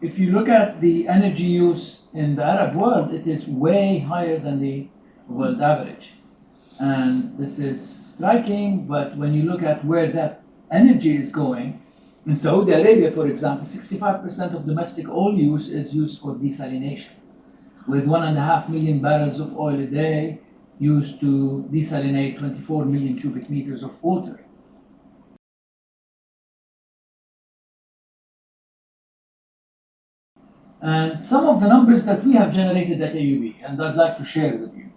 if you look at the energy use in the Arab world, it is way higher than the world average. And this is striking, but when you look at where that energy is going, in Saudi Arabia, for example, 65% of domestic oil use is used for desalination, with 1.5 million barrels of oil a day used to desalinate 24 million cubic meters of water. And some of the numbers that we have generated at AUB, and I'd like to share with you.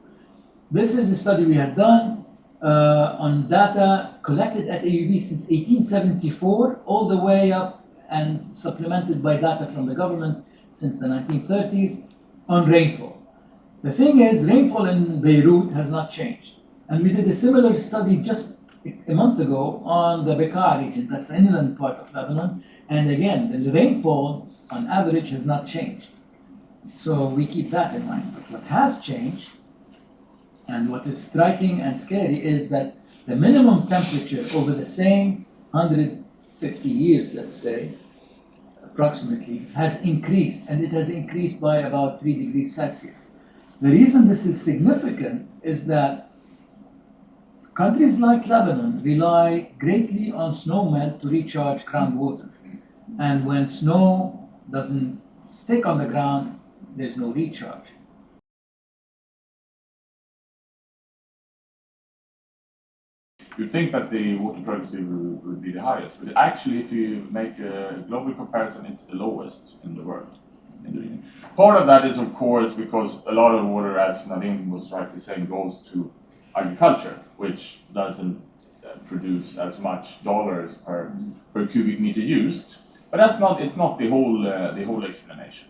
This is a study we had done on data collected at AUB since 1874, all the way up and supplemented by data from the government since the 1930s on rainfall. The thing is, rainfall in Beirut has not changed. And we did a similar study just a month ago on the Bekaa region, that's the inland part of Lebanon. And again, the rainfall on average has not changed. So we keep that in mind. But what has changed, and what is striking and scary, is that the minimum temperature over the same 150 years, let's say, approximately, has increased, and it has increased by about 3 degrees Celsius. The reason this is significant is that countries like Lebanon rely greatly on snowmelt to recharge groundwater. And when snow doesn't stick on the ground, there's no recharge. You'd think that the water productivity would be the highest, but actually, if you make a global comparison, it's the lowest in the world, in the region. Part of that is, of course, because a lot of water, as Nadim was rightly saying, goes to agriculture, which doesn't produce as much dollars per cubic meter used. But it's not the whole explanation.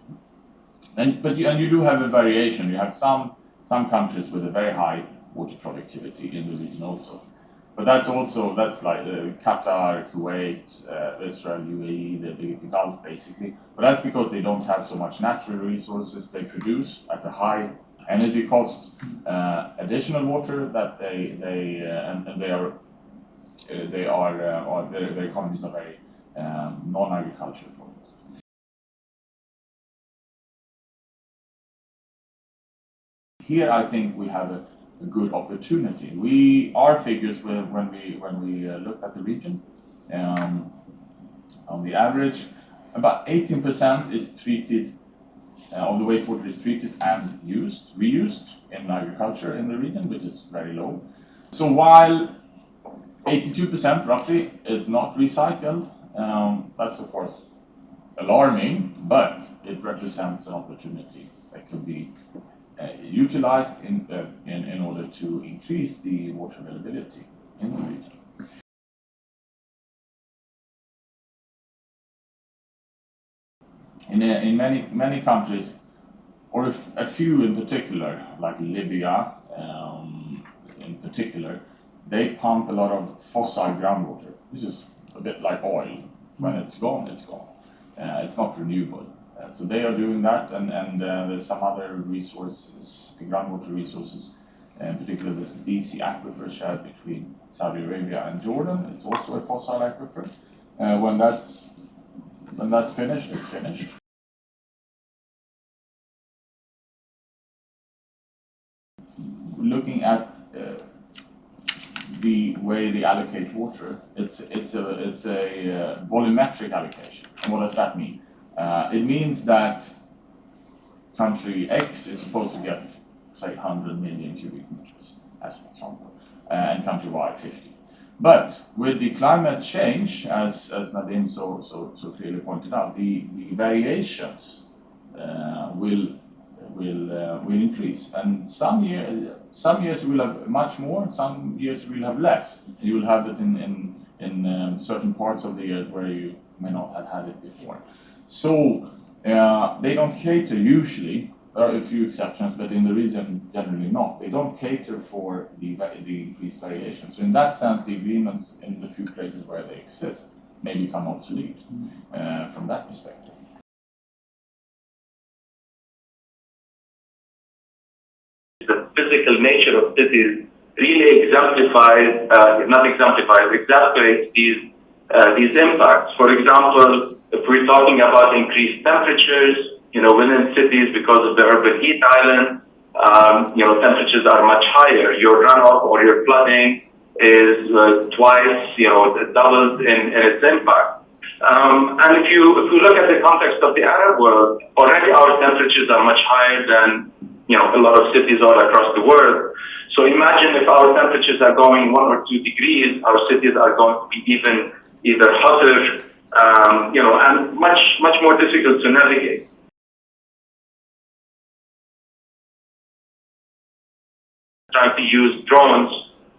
But you do have a variation. You have some countries with a very high water productivity in the region also. But that's like Qatar, Kuwait, Israel, UAE, the Gulf basically. But that's because they don't have so much natural resources. They produce at a high energy cost additional water that their economies are very non-agricultural focused. Here, I think we have a good opportunity. Our figures when we looked at the region, on the average, about 18% is treated of the wastewater is treated and reused in agriculture in the region, which is very low. So while 82% roughly is not recycled, that's of course alarming, but it represents an opportunity that could be utilized in order to increase the water availability in the region. In many countries, or a few in particular, like Libya in particular, they pump a lot of fossil groundwater, which is a bit like oil. When it's gone, it's gone. It's not renewable. So they are doing that, and there's some other resources, groundwater resources, in particular this DC aquifer shared between Saudi Arabia and Jordan. It's also a fossil aquifer. When that's finished, it's finished. Looking at the way they allocate water, it's a volumetric allocation. And what does that mean? It means that country X is supposed to get, say, 100 million cubic meters, as an example, and country Y 50. But with the climate change, as Nadim so clearly pointed out, the variations will increase, and some years we will have much more, some years we will have less. You will have it in certain parts of the year where you may not have had it before. So they don't cater usually. There are a few exceptions, but in the region generally not. They don't cater for the increased variation. So in that sense, the agreements in the few places where they exist may become obsolete from that perspective. The physical nature of cities really exasperates these these impacts. For example, if we're talking about increased temperatures, within cities because of the urban heat island, temperatures are much higher. Your runoff or your flooding is twice, doubled in its impact. And if you look at the context of the Arab world, already our temperatures are much higher than a lot of cities all across the world. So imagine if our temperatures are going 1 or 2 degrees, our cities are going to be either hotter, and much more difficult to navigate. Trying to use drones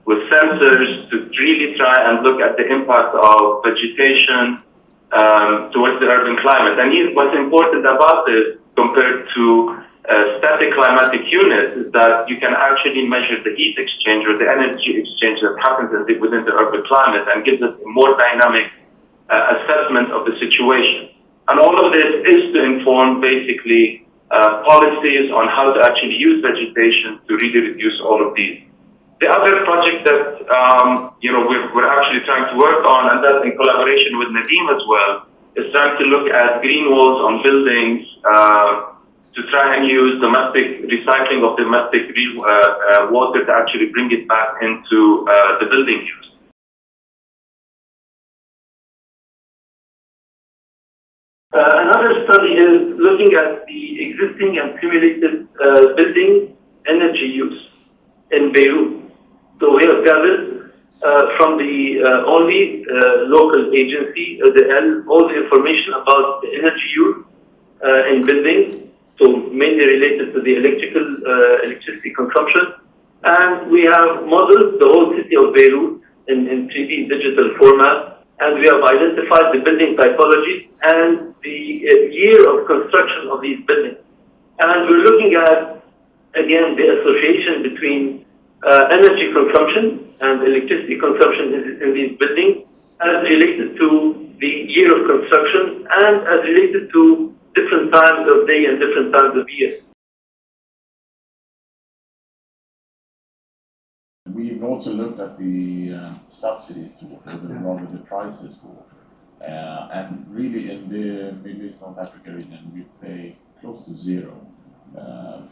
with sensors to really try and look at the impact of vegetation towards the urban climate. And what's important about this compared to static climatic units is that you can actually measure the heat exchange or the energy exchange that happens within the urban climate and gives us a more dynamic assessment of the situation. And all of this is to inform basically policies on how to actually use vegetation to really reduce all of these. The other project that we're actually trying to work on, and that's in collaboration with Nadeem as well, is trying to look at green walls on buildings to try and use domestic recycling of domestic water to actually bring it back into the building use. Another study is looking at the existing and cumulative building energy use in Beirut. So we have gathered from the only local agency, all the information about the energy use in buildings, so mainly related to the electricity consumption. And we have modeled the whole city of Beirut in 3D digital format. And we have identified the building typology and the year of construction of these buildings. And we're looking at, again, the association between energy consumption and electricity consumption in these buildings as related to the year of construction and as related to different times of day and different times of year. We've also looked at the subsidies to water, rather the prices for water. And really in the Middle East, North Africa region, we pay close to zero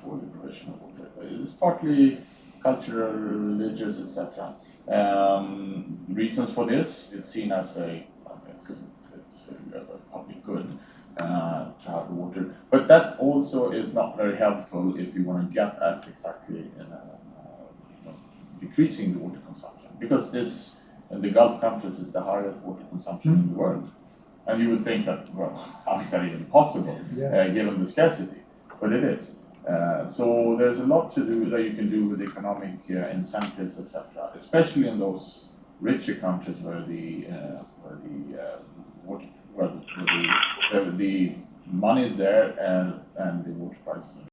for the provision of water. It's partly cultural, religious, etc. Reasons for this, it's seen as it's a public good to have water. But that also is not very helpful if you want to get at exactly decreasing the water consumption, because this in the Gulf countries is the highest water consumption in the world. And you would think that, well, how is that even possible, given the scarcity? But it is. So there's a lot to do that you can do with economic incentives, etc. Especially in those richer countries where the money is there and the water prices are